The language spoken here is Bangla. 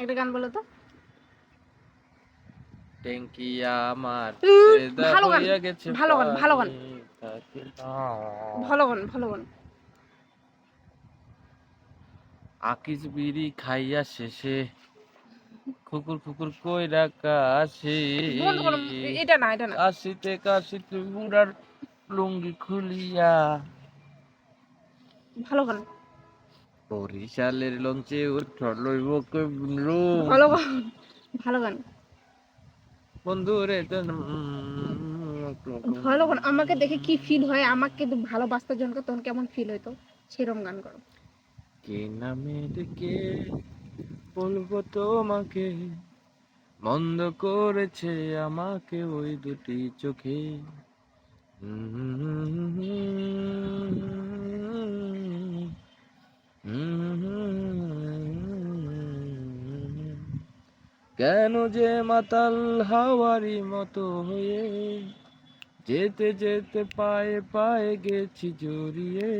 একটা গান বলো তো। ট্যাঙ্কি আমার ভালো গান, হইয়া গেছে ভালো গান, ভালো পানি, গান, থাকে না। ভালো গান, ভালো গান। আকিস বিড়ি খাইয়া শেষে কুকুর কুকুর কইরা কাশি, বন্ধ করো, এটা না, এটা না। কাশিতে কাশিতে বুড়ার লুঙ্গি খুলিয়া, ভালো গান, বরিশালের লঞ্চে উঠল লইব বন্ধু, ভালো গান, ভালো গান, বন্ধুরে ভালো গান। আমাকে দেখে কি ফিল হয়, আমাকে কিন্তু ভালোবাসতে জনকে তখন কেমন ফিল হইতো, সেরকম গান করো। কে নামে ডেকে বলবো তোমাকে, বন্ধ করেছে আমাকে ওই দুটি চোখে। কেন যে মাতাল হাওয়ারি মতো হয়ে যেতে যেতে পায়ে পায়ে গেছি জড়িয়ে,